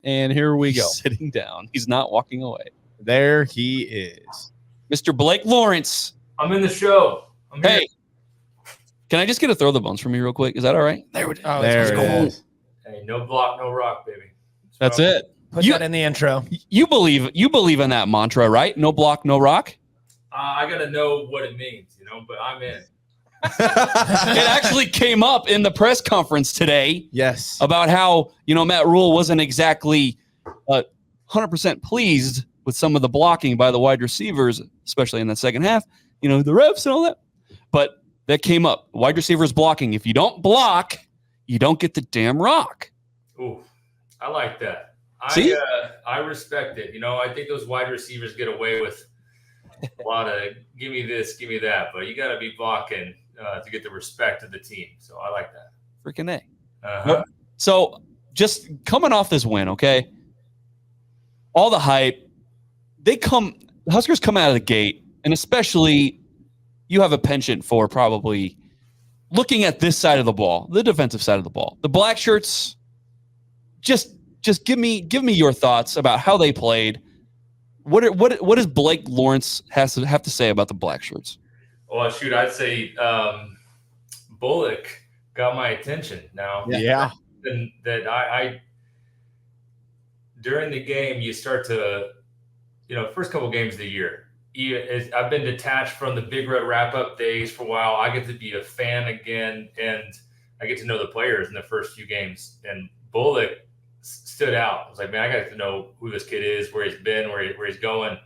And here we go. He's sitting down. He's not walking away. There he is. Mr. Blake Lawrence. I'm in the show. Hey, can I just get a throw the bones from you real quick? Is that all right? There it is. Hey, no block, no rock, baby. That's it. Put that in the intro. You believe in that mantra, right? No block, no rock? I got to know what it means, but I'm in. It actually came up in the press conference today. Yes. About how, Matt Rule wasn't exactly 100% pleased with some of the blocking by the wide receivers, especially in the second half, the refs and all that. But that came up. Wide receivers blocking. If you don't block, you don't get the damn rock. Ooh, I like that. See? I respect it. I think those wide receivers get away with a lot of give me this, give me that. But you got to be blocking to get the respect of the team. So I like that. Freaking A. Uh-huh. So just coming off this win, okay? All the hype. The Huskers come out of the gate, and especially you have a penchant for probably looking at this side of the ball, the defensive side of the ball. The black shirts, just give me your thoughts about how they played. What does Blake Lawrence have to say about the black shirts? Well, shoot, I'd say Bullock got my attention now. Yeah. And that I during the game, you start to, first couple games of the year, I've been detached from the Big Red wrap-up days for a while. I get to be a fan again, and I get to know the players in the first few games. And Bullock stood out. I was like, man, I got to know who this kid is, where he's been, where he's going.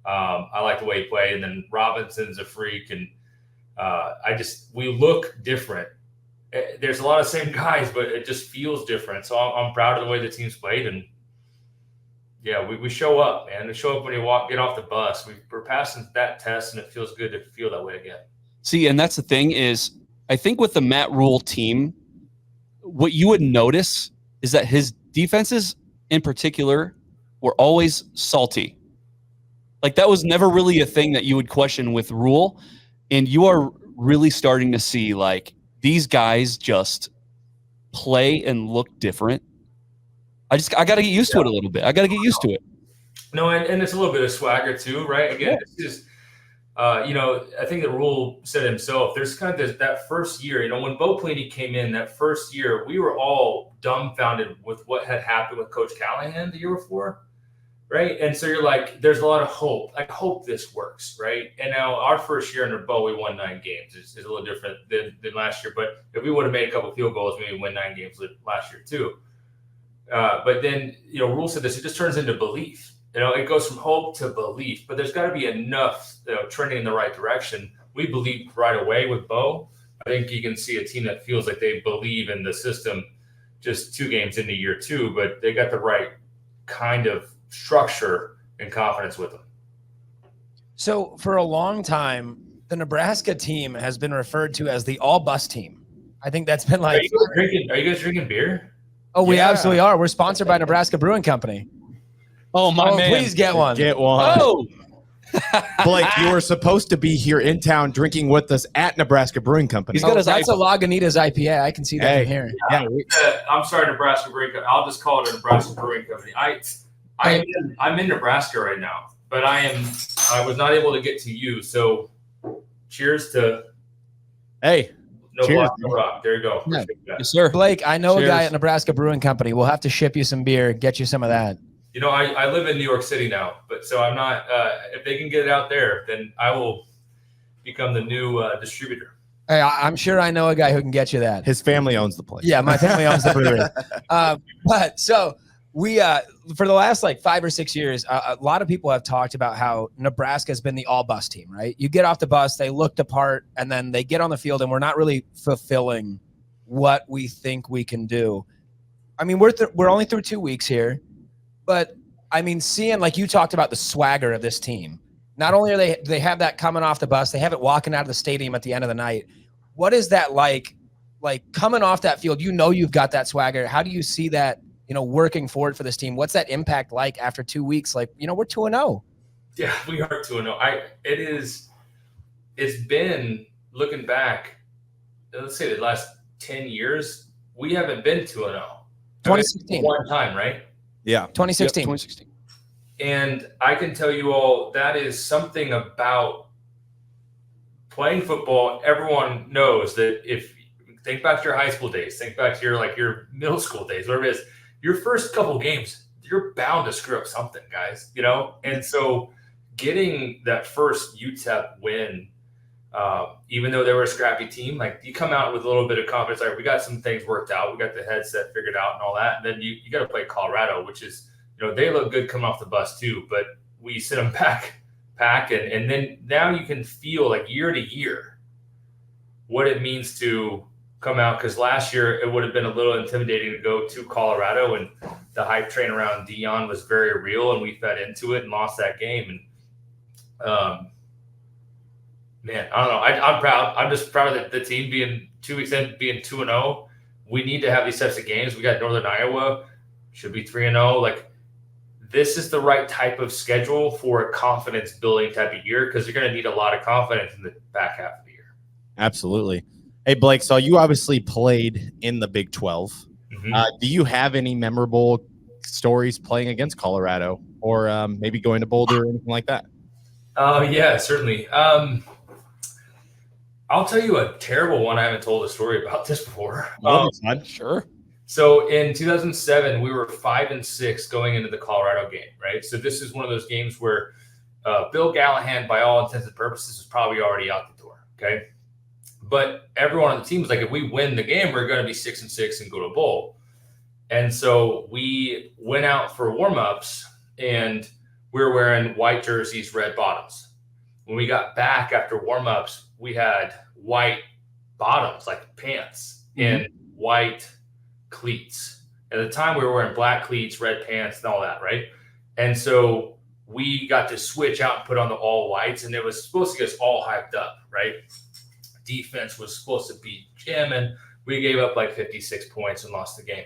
I like the way he played. And then Robinson's a freak, and we look different. There's a lot of same guys, but it just feels different. So I'm proud of the way the team's played, and yeah, we show up, man. We show up when you get off the bus. We're passing that test, and it feels good to feel that way again. See, and that's the thing is, I think with the Matt Rule team, what you would notice is that his defenses in particular were always salty. Like that was never really a thing that you would question with Rule. And you are really starting to see like these guys just play and look different. I got to get used to it a little bit. I got to get used to it. No, and it's a little bit of swagger too, right? Again, It's just, I think the Rule said himself, there's kind of that first year, when Bo Pelini came in that first year, we were all dumbfounded with what had happened with Coach Callahan the year before, right? And so you're like, there's a lot of hope. I hope this works, right? And now our first year under Bo, we won 9 games. It's a little different than last year, but if we would have made a couple field goals, maybe win 9 games last year too. But then, Rule said this, it just turns into belief. It goes from hope to belief, but there's got to be enough trending in the right direction. We believed right away with Bo. I think you can see a team that feels like they believe in the system just 2 games into year 2, but they got the right kind of structure and confidence with them. So for a long time, the Nebraska team has been referred to as the all-bus team. I think that's been like. Are you guys drinking beer? Oh, we absolutely are. We're sponsored by Nebraska Brewing Company. Oh, my man. Please get one. Get one. Oh, Blake, you were supposed to be here in town drinking with us at Nebraska Brewing Company. He's got his that's a Lagunitas IPA. I can see that from here. Yeah. I'm sorry, Nebraska Brewing Company. I'll just call it a Nebraska Brewing Company. I'm in Nebraska right now, but I was not able to get to you. So cheers to Hey. no cheers, block, no rock. There you go. Yeah. yes, sir. Blake, I know Cheers. a guy at Nebraska Brewing Company. We'll have to ship you some beer, get you some of that. I live in New York City now, but so I'm not. If they can get it out there, then I will become the new distributor. Hey, I'm sure I know a guy who can get you that. His family owns the place. Yeah, my family owns the brewery. But so we, for the last 5 or 6 years, a lot of people have talked about how Nebraska has been the all bus team, right? You get off the bus, they look the part, and then they get on the field, and we're not really fulfilling what we think we can do. I mean, we're only through 2 weeks here, but I mean, seeing like you talked about the swagger of this team. Not only are they have that coming off the bus, they have it walking out of the stadium at the end of the night. What is that like? Like coming off that field, you've got that swagger. How do you see that? Working forward for this team. What's that impact like after 2 weeks? We're 2-0. Yeah, we are 2-0. It's been looking back. Let's say the last 10 years, we haven't been 2-0. 2016. One time, right? Yeah. 2016. Yep, 2016. And I can tell you all that is something about playing football. Everyone knows that if think back to your high school days, think back to your middle school days, whatever it is, your first couple games, you're bound to screw up something, guys, And so getting that first UTEP win, even though they were a scrappy team, like you come out with a little bit of confidence, like we got some things worked out, we got the headset figured out and all that. And then you got to play Colorado, which is, they look good coming off the bus too, but we sent them back and then now you can feel like year to year what it means to come out, because last year it would have been a little intimidating to go to Colorado, and the hype train around Dion was very real, and we fed into it and lost that game. And man, I don't know. I'm proud. I'm just proud that the team being 2 weeks in, being 2-0. We need to have these types of games. We got Northern Iowa, should be 3-0. Like, this is the right type of schedule for a confidence building type of year, because you're going to need a lot of confidence in the back half of the year. Absolutely. Hey, Blake, so you obviously played in the Big 12. Mm-hmm. Do you have any memorable stories playing against Colorado, or maybe going to Boulder or anything like that? Yeah, certainly. I'll tell you a terrible one. I haven't told a story about this before. Sure. So in 2007, we were 5-6 going into the Colorado game, right? So this is one of those games where Bill Gallahan, by all intents and purposes, was probably already out the door, okay? But everyone on the team was like, if we win the game, we're going to be 6-6 and go to a bowl. And so we went out for warmups, and we were wearing white jerseys, red bottoms. When we got back after warmups, we had white bottoms, like pants, and white cleats. At the time, we were wearing black cleats, red pants, and all that, right? And so we got to switch out and put on the all whites, and it was supposed to get us all hyped up, right? Defense was supposed to be jamming. We gave up like 56 points and lost the game.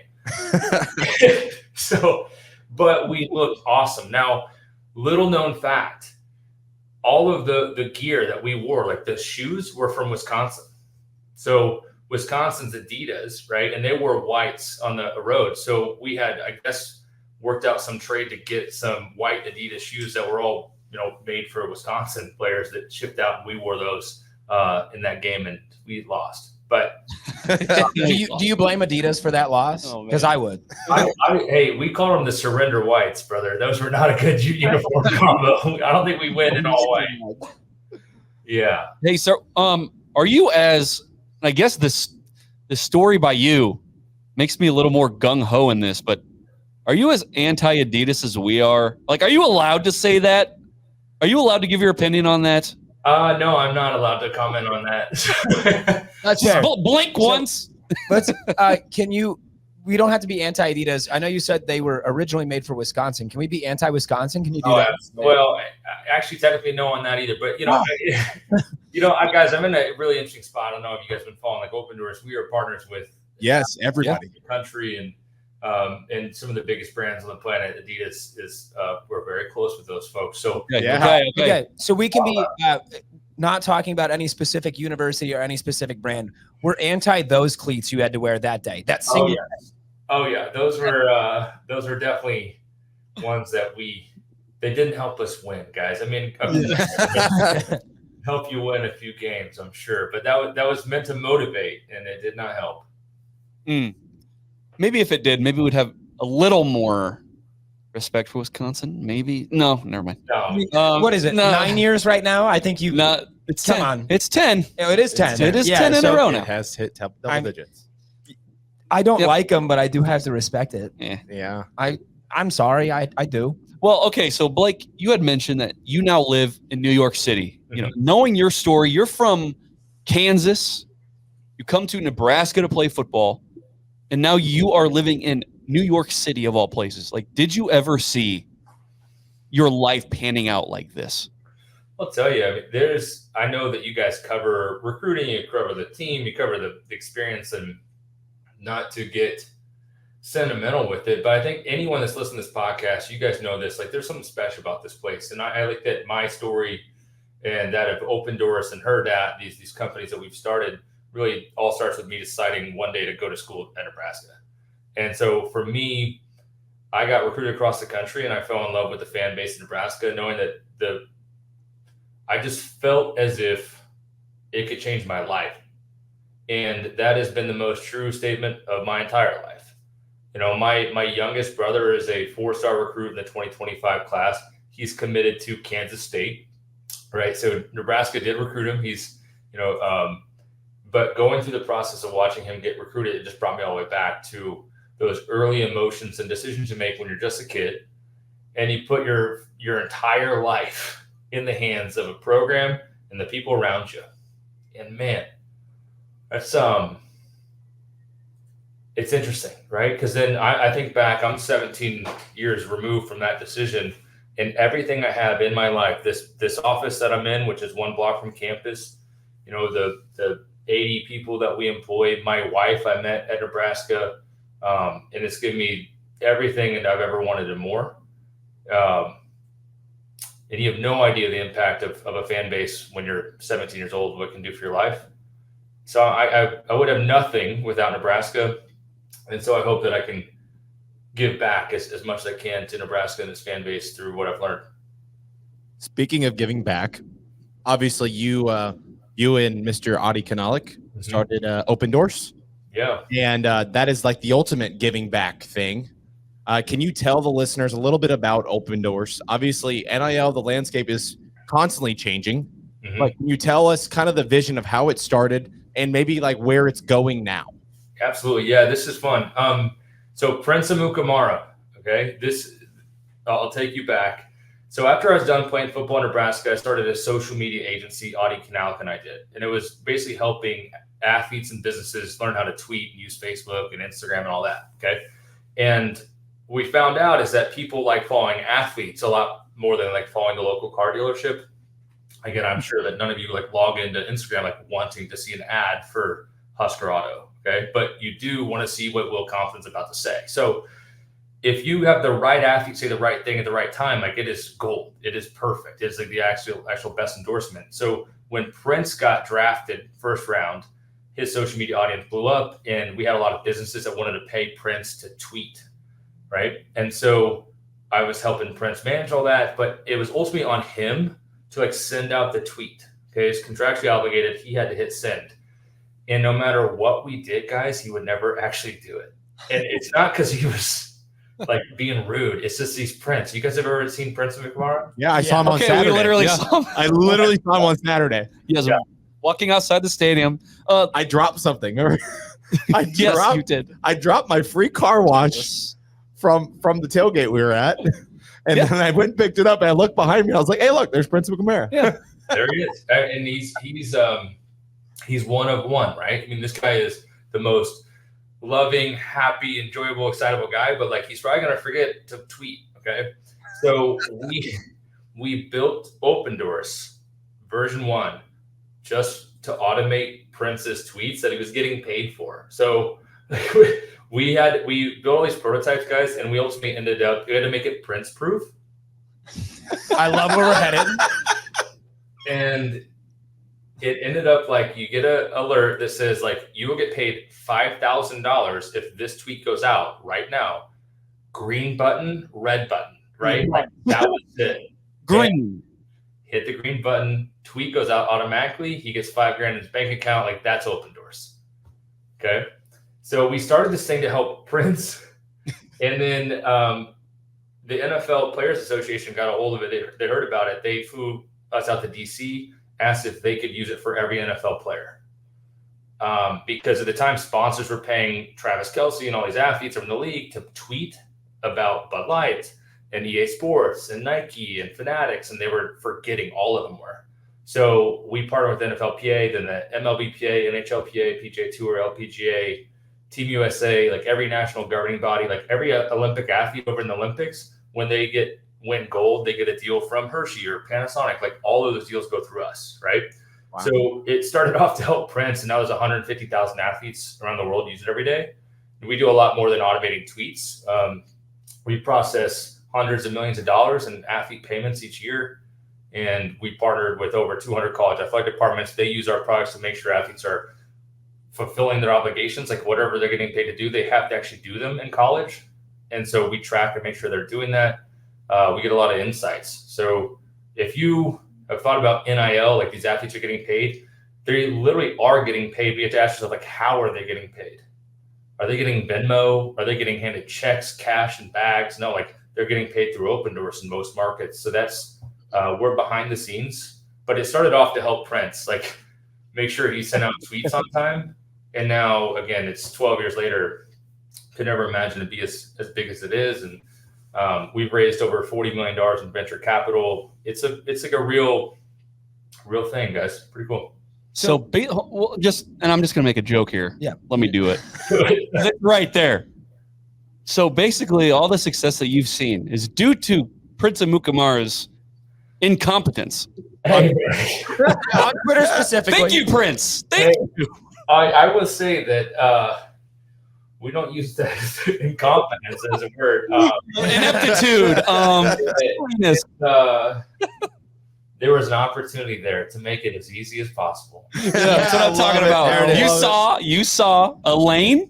But we looked awesome. Now, little known fact, all of the gear that we wore, like the shoes, were from Wisconsin. So Wisconsin's Adidas, right? And they wore whites on the road. So we had, I guess, worked out some trade to get some white Adidas shoes that were all, made for Wisconsin players that shipped out, and we wore those in that game, and we lost. But do you blame Adidas for that loss? Because I would. Hey, we call them the surrender whites, brother. Those were not a good uniform combo. I don't think we win in all white. Yeah. Hey, so are you as, I guess the story by you makes me a little more gung-ho in this, but are you as anti-Adidas as we are? Like, are you allowed to say that? Are you allowed to give your opinion on that? No, I'm not allowed to comment on that. That's fair. Blink once. Let's. We don't have to be anti-Adidas. I know you said they were originally made for Wisconsin. Can we be anti-Wisconsin? Can you do that? Well, actually, technically, no on that either. But guys, I'm in a really interesting spot. I don't know if you guys have been following, like Opendorse. We are partners with everybody in the country, and some of the biggest brands on the planet. Adidas is we're very close with those folks. So okay. So we can be not talking about any specific university or any specific brand. We're anti those cleats you had to wear that day. That single. Oh yeah, those were definitely ones that they didn't help us win, guys. I mean, help you win a few games, I'm sure, but that was meant to motivate, and it did not help. Maybe if it did, maybe we'd have a little more respect for Wisconsin. Maybe no, never mind. No. What is it? 9 years right now? I think you. Not. It's Come 10. on. It's 10. Oh, it is 10. It is 10 in a row now. It has hit double digits. I don't like them, but I do have to respect it. Yeah. I'm sorry. I do. Well, okay. So Blake, you had mentioned that you now live in New York City. Knowing your story, you're from Kansas. You come to Nebraska to play football, and now you are living in New York City of all places. Like, did you ever see your life panning out like this? I'll tell you, I know that you guys cover recruiting, you cover the team, you cover the experience, and not to get sentimental with it, but I think anyone that's listening to this podcast, you guys know this, like there's something special about this place. And I like that my story and that of Opendorse and her dad, these companies that we've started, really all starts with me deciding one day to go to school at Nebraska. And so for me, I got recruited across the country, and I fell in love with the fan base in Nebraska, knowing that I just felt as if it could change my life. And that has been the most true statement of my entire life. You know, my youngest brother is a 4-star recruit in the 2025 class. He's committed to Kansas State, right? So Nebraska did recruit him. He's, but going through the process of watching him get recruited, it just brought me all the way back to those early emotions and decisions you make when you're just a kid, and you put your entire life in the hands of a program and the people around you. And man, that's it's interesting, right? Because then I think back, I'm 17 years removed from that decision, and everything I have in my life, this office that I'm in, which is 1 block from campus, the 80 people that we employ, my wife I met at Nebraska, and it's given me everything that I've ever wanted and more. And you have no idea the impact of a fan base when you're 17 years old, what it can do for your life. So I would have nothing without Nebraska. And so I hope that I can give back as much as I can to Nebraska and its fan base through what I've learned. Speaking of giving back, obviously you and Mr. Adi Kanalik started Opendorse. Yeah. And that is like the ultimate giving back thing. Can you tell the listeners a little bit about Opendorse? Obviously, NIL, the landscape is constantly changing. Mm-hmm. But can you tell us kind of the vision of how it started and maybe like where it's going now? Absolutely. Yeah, this is fun. So Prince Amukamara, okay, I'll take you back. So after I was done playing football in Nebraska, I started a social media agency, Adi Kanalik and I did. And it was basically helping athletes and businesses learn how to tweet and use Facebook and Instagram and all that, okay? And we found out is that people like following athletes a lot more than like following the local car dealership. Again, I'm sure that none of you like log into Instagram like wanting to see an ad for Husker Auto, okay? But you do want to see what Will Compton's about to say. So if you have the right athlete say the right thing at the right time, like it is gold. It is perfect. It's like the actual best endorsement. So when Prince got drafted first round, his social media audience blew up, and we had a lot of businesses that wanted to pay Prince to tweet, right? And so I was helping Prince manage all that, but it was ultimately on him to like send out the tweet. Okay, he's contractually obligated. He had to hit send. And no matter what we did, guys, he would never actually do it. And it's not because he was like being rude. It's just he's Prince. You guys have ever seen Prince Amukamara? Yeah, I saw him on Saturday. We literally saw him. I literally saw him on Saturday. Yes, walking outside the stadium. I dropped something. Yes, you did. I dropped my free car wash from the tailgate we were at. And then I went and picked it up, and I looked behind me. I was like, "Hey, look, there's Prince Amukamara." Yeah, there he is, and he's one of one, right? I mean, this guy is the most loving, happy, enjoyable, excitable guy, but like he's probably gonna forget to tweet. Okay, so we built Opendorse version 1 just to automate Prince's tweets that he was getting paid for. So we built all these prototypes, guys, and we ultimately we had to make it Prince proof. I love where we're headed. And it ended up like you get an alert that says like you will get paid $5,000 if this tweet goes out right now. Green button, red button, right? Like that was it. Green. And hit the green button, tweet goes out automatically. He gets $5,000 in his bank account. Like that's Opendorse. Okay. So we started this thing to help Prince, and then the NFL Players Association got a hold of it. They heard about it. They flew us out to DC, asked if they could use it for every NFL player. Because at the time, sponsors were paying Travis Kelce and all these athletes from the league to tweet about Bud Light and EA Sports and Nike and Fanatics, and they were forgetting all of them were. So we partnered with NFLPA, then the MLBPA, NHLPA, PGA Tour, LPGA, Team USA, like every national governing body, like every Olympic athlete over in the Olympics, when they win gold, they get a deal from Hershey or Panasonic. Like all of those deals go through us, right? Wow. So it started off to help Prince, and now there's 150,000 athletes around the world use it every day. And we do a lot more than automating tweets. We process hundreds of millions of dollars in athlete payments each year. And we partnered with over 200 college athletic departments. They use our products to make sure athletes are fulfilling their obligations, like whatever they're getting paid to do, they have to actually do them in college. And so we track and make sure they're doing that. We get a lot of insights. So if you have thought about NIL, like these athletes are getting paid, they literally are getting paid. But you have to ask yourself, like, how are they getting paid? Are they getting Venmo? Are they getting handed checks, cash, and bags? No, like they're getting paid through Opendorse in most markets. So that's we're behind the scenes. But it started off to help Prince, like make sure he sent out tweets on time. And now, again, it's 12 years later. Could never imagine it be as big as it is. And we've raised over $40 million in venture capital. It's like a real thing, guys. Pretty cool. So I'm just gonna make a joke here. Yeah, let me do it. Right there. So basically, all the success that you've seen is due to Prince Amukamara's incompetence. Hey, on Twitter specifically. Thank you, Prince. Thank you. I will say that we don't use that incompetence as a word. Ineptitude. There was an opportunity there to make it as easy as possible. Yeah, that's what I'm talking about. You saw a lane,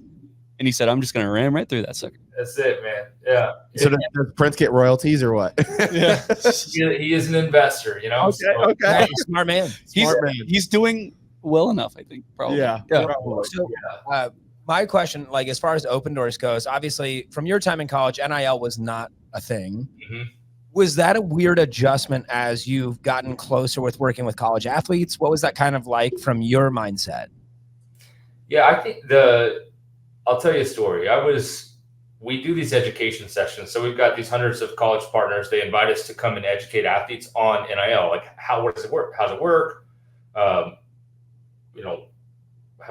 and he said, "I'm just going to ram right through that sucker." That's it, man. Yeah. So does Prince get royalties or what? Yeah. He is an investor, you know. Okay. Smart man. He's doing well enough, I think. Probably. Yeah. So, my question, like as far as Opendorse goes, obviously from your time in college, NIL was not a thing. Mm-hmm. Was that a weird adjustment as you've gotten closer with working with college athletes? What was that kind of like from your mindset? Yeah, I think I'll tell you a story. We do these education sessions. So we've got these hundreds of college partners. They invite us to come and educate athletes on NIL. Like what does it work? How's it work? How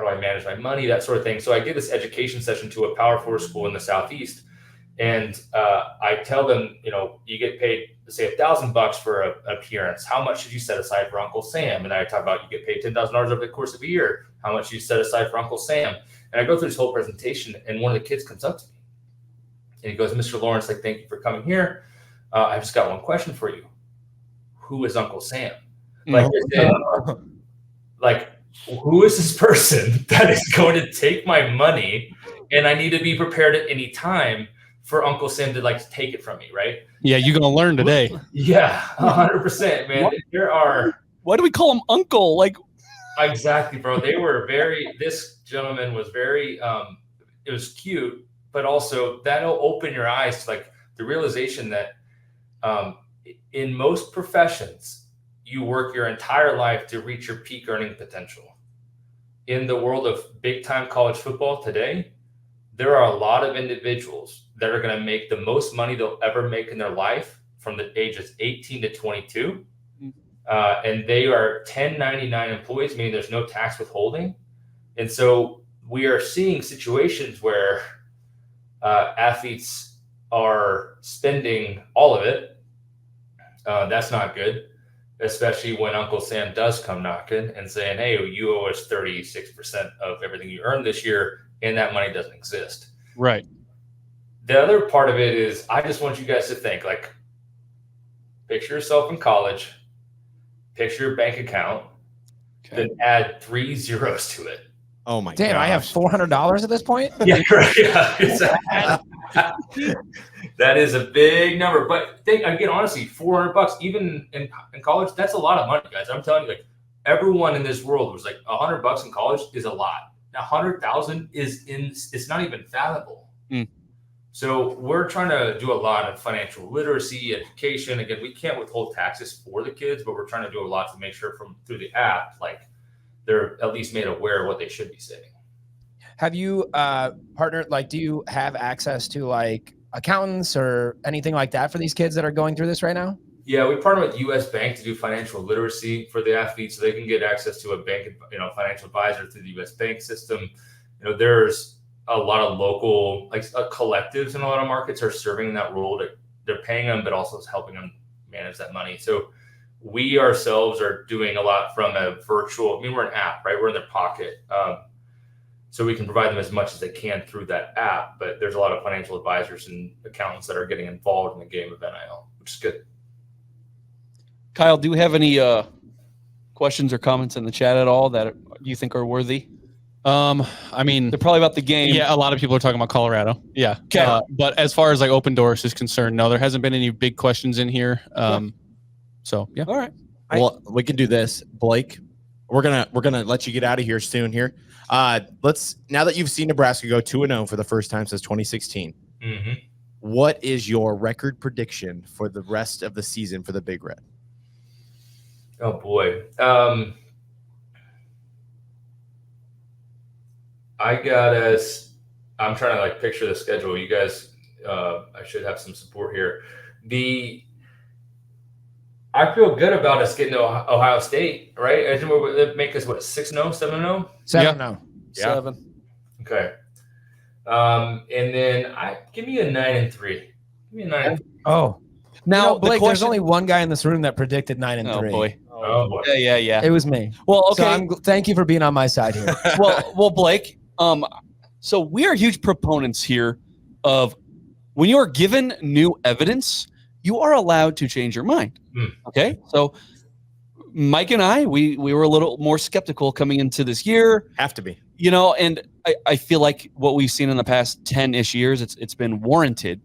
do I manage my money? That sort of thing. So I give this education session to a Power 4 school in the Southeast. And I tell them, you get paid, say $1,000 for an appearance. How much should you set aside for Uncle Sam? And I talk about you get paid $10,000 over the course of a year. How much you set aside for Uncle Sam? And I go through this whole presentation, and one of the kids comes up to me, and he goes, "Mr. Lawrence, thank you for coming here. I've just got one question for you. Who is Uncle Sam?" Like, who is this person that is going to take my money, and I need to be prepared at any time for Uncle Sam to take it from me, right? Yeah, you're gonna learn today. Yeah, 100%, man. Why do we call him Uncle? Exactly, bro. This gentleman was very, it was cute, but also that'll open your eyes to the realization that in most professions, you work your entire life to reach your peak earning potential. In the world of big time college football today, there are a lot of individuals that are going to make the most money they'll ever make in their life from the ages 18 to 22. And they are 1099 employees, meaning there's no tax withholding. And so we are seeing situations where athletes are spending all of it. That's not good, especially when Uncle Sam does come knocking and saying, "Hey, you owe us 36% of everything you earned this year," and that money doesn't exist. Right. The other part of it is I just want you guys to think, picture yourself in college, picture your bank account, then add 3 zeros to it. Oh my god! Damn, I have $400 at this point. Yeah, right. Yeah, that is a big number. But again, honestly, $400, even in college, that's a lot of money, guys. I'm telling you, everyone in this world was $100 in college is a lot. Now, 100,000 it's not even fathomable. So we're trying to do a lot of financial literacy, education. Again, we can't withhold taxes for the kids, but we're trying to do a lot to make sure through the app, they're at least made aware of what they should be saving. Have you partnered, do you have access to accountants or anything like that for these kids that are going through this right now? Yeah, we partner with US Bank to do financial literacy for the athletes so they can get access to a bank, financial advisor through the US Bank system. There's a lot of local collectives in a lot of markets are serving that role. They're paying them, but also helping them manage that money. So we ourselves are doing a lot from a virtual, we're an app, right? We're in their pocket. So we can provide them as much as they can through that app, but there's a lot of financial advisors and accountants that are getting involved in the game of NIL, which is good. Kyle, do you have any questions or comments in the chat at all that you think are worthy? I mean, They're probably about the game. yeah, a lot of people are talking about Colorado. Yeah. Okay. But as far as like Opendorse is concerned, no, there hasn't been any big questions in here. So yeah. All right. Well, we can do this, Blake. We're gonna let you get out of here soon. Here, let's now that you've seen Nebraska go 2-0 for the first time since 2016. Mm-hmm. What is your record prediction for the rest of the season for the Big Red? Oh boy. I got us. I'm trying to like picture the schedule. You guys, I should have some support here. I feel good about us getting to Ohio State, right? I think we'll make us what 6-0, 7-0, 7-0. Yeah. 7. Okay. And then give me a 9-3. Give me a 9-3. Oh, now You know, the Blake, there's question- only one guy in this room that predicted 9-3. Oh boy. Oh boy. Yeah. It was me. Well, So okay. thank you for being on my side here. well, Blake. So we are huge proponents here of when you are given new evidence, you are allowed to change your mind. Okay. So Mike and I, we were a little more skeptical coming into this year, Have to be. and I feel like what we've seen in the past 10-ish years, it's been warranted.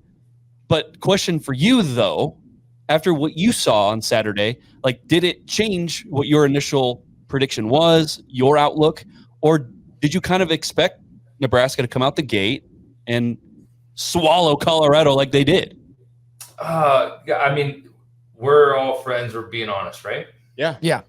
But question for you though, after what you saw on Saturday, like, did it change what your initial prediction was, your outlook, or did you kind of expect Nebraska to come out the gate and swallow Colorado like they did? Yeah, I mean, we're all friends. We're being honest, right? Yeah.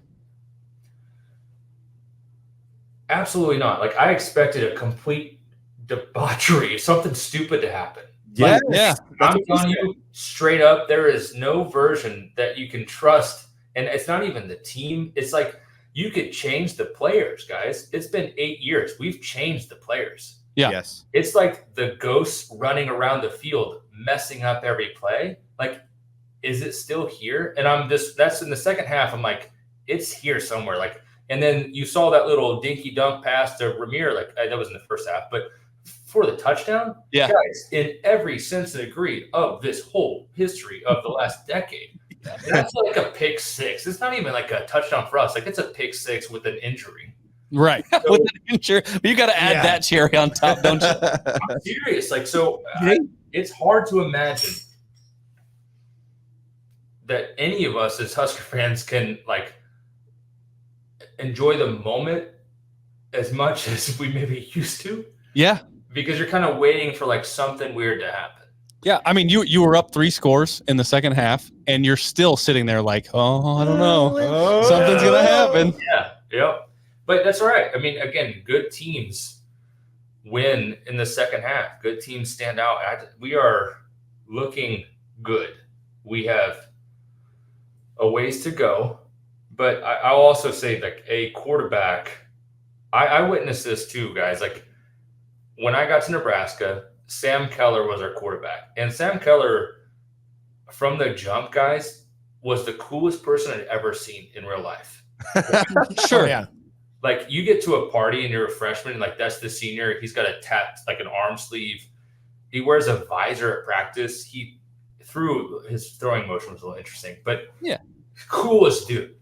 Absolutely not. Like I expected a complete debauchery, something stupid to happen. Yeah. Yeah. I'm telling you straight up, there is no version that you can trust. And it's not even the team. It's like you could change the players, guys. It's been 8 years. We've changed the players. Yeah. Yes. It's like the ghosts running around the field, messing up every play. Like, is it still here? And that's in the second half. I'm like, it's here somewhere. Like, and then you saw that little dinky dunk pass to Ramir. Like that was in the first half, but for the touchdown, Yeah. guys, in every sense and degree of this whole history of the last decade, that's like a pick six. It's not even like a touchdown for us. Like it's a pick six with an injury. Right. With an injury, but you got to add that cherry on top, don't you? I'm serious. Like, so it's hard to imagine that any of us as Husker fans can like enjoy the moment as much as we maybe used to, Yeah. because you're kind of waiting for like something weird to happen. Yeah. I mean, you were up 3 scores in the second half, and you're still sitting there like, oh, I don't know. Something's going to happen. Yeah. Yep. But that's all right. I mean, again, good teams win in the second half. Good teams stand out. We are looking good. We have a ways to go, but I'll also say like a quarterback. I witnessed this too, guys. Like when I got to Nebraska, Sam Keller was our quarterback, and Sam Keller from the jump, guys, was the coolest person I'd ever seen in real life. Sure. Oh, yeah. Like you get to a party and you're a freshman, and like that's the senior. He's got a like an arm sleeve. He wears a visor at practice. His throwing motion was a little interesting, but yeah, coolest dude.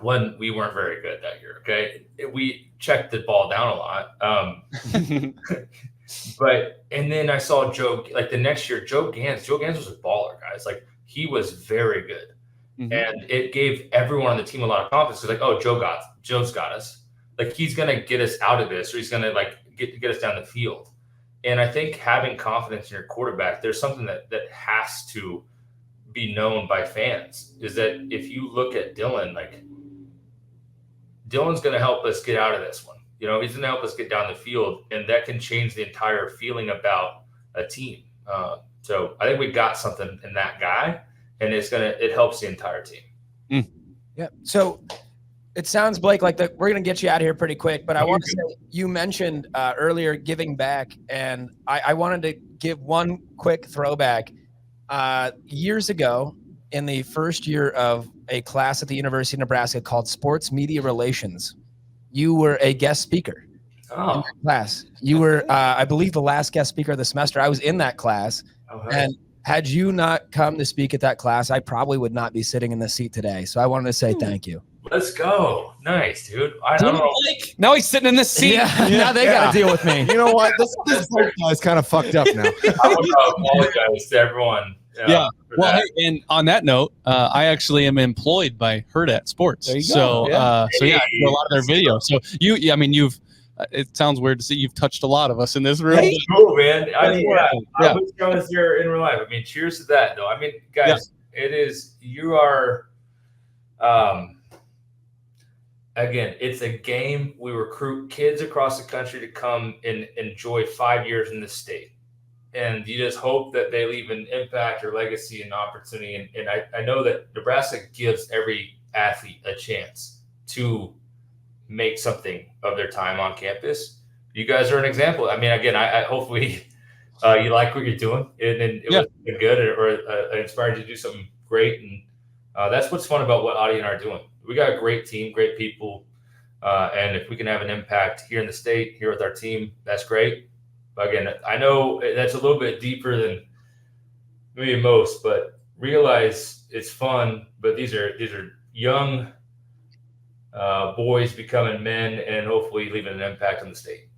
When we weren't very good that year, okay, we checked the ball down a lot. And then I saw Joe. Like the next year, Joe Gans was a baller, guys. Like he was very good. And it gave everyone on the team a lot of confidence. Because like, oh, Joe's got us. Like he's gonna get us out of this, or he's gonna like get us down the field. And I think having confidence in your quarterback, there's something that has to be known by fans. Is that if you look at Dylan, like Dylan's gonna help us get out of this one. You know, he's gonna help us get down the field, and that can change the entire feeling about a team. So I think we got something in that guy. And it helps the entire team. Yeah. So it sounds, Blake, like we're going to get you out of here pretty quick, but I want to say you mentioned earlier giving back, and I wanted to give one quick throwback. Years ago, in the first year of a class at the University of Nebraska called Sports Media Relations, you were a guest speaker in that class. You were, I believe, the last guest speaker of the semester. I was in that class, and had you not come to speak at that class, I probably would not be sitting in this seat today. So I wanted to say thank you. Let's go. Nice, dude. I don't know. Blake. Now he's sitting in this seat. Yeah, now they got to deal with me. You know what? This guy's kind of fucked up now. I want to apologize to everyone. Yeah. for Well, that. hey, and on that note, I actually am employed by Herdat Sports. There you go. So, Yeah. I do a lot of their videos. So I mean, you've. It sounds weird to see you've touched a lot of us in this room. That's cool, man. I mean, Yeah. I wish I was there in real life. I mean, cheers to that, though. I mean, guys, you are, again, it's a game. We recruit kids across the country to come and enjoy 5 years in this state. And you just hope that they leave an impact or legacy and opportunity. And I know that Nebraska gives every athlete a chance to make something of their time on campus. You guys are an example. I mean, again, I hopefully you like what you're doing and it was good or inspired you to do something great. And that's what's fun about what Audie and I are doing. We got a great team, great people. And if we can have an impact here in the state, here with our team, that's great. But again, I know that's a little bit deeper than maybe most, but realize it's fun. But these are young boys becoming men and hopefully leaving an impact on the state.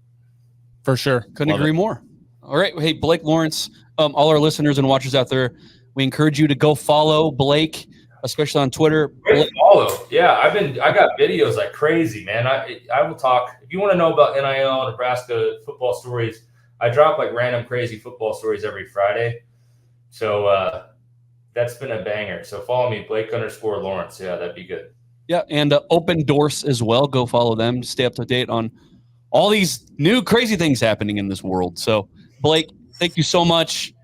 For sure. Couldn't agree more. All right. Hey, Blake Lawrence, all our listeners and watchers out there, we encourage you to go follow Blake, especially on Twitter. Great follow. Yeah, I got videos like crazy, man. I will talk. If you want to know about NIL, Nebraska football stories, I drop like random crazy football stories every Friday. So that's been a banger. So follow me, Blake_Lawrence. Yeah, that'd be good. Yeah, and Opendorse as well. Go follow them. Stay up to date on all these new crazy things happening in this world. So, Blake, thank you so much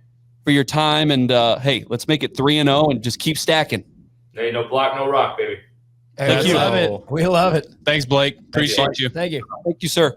for your time. And, hey, let's make it 3-0 and just keep stacking. There ain't no block, no rock, baby. Hey, Thank you. Love it. We love it. Thanks, Blake. Appreciate you. Thank you. Thank you, sir.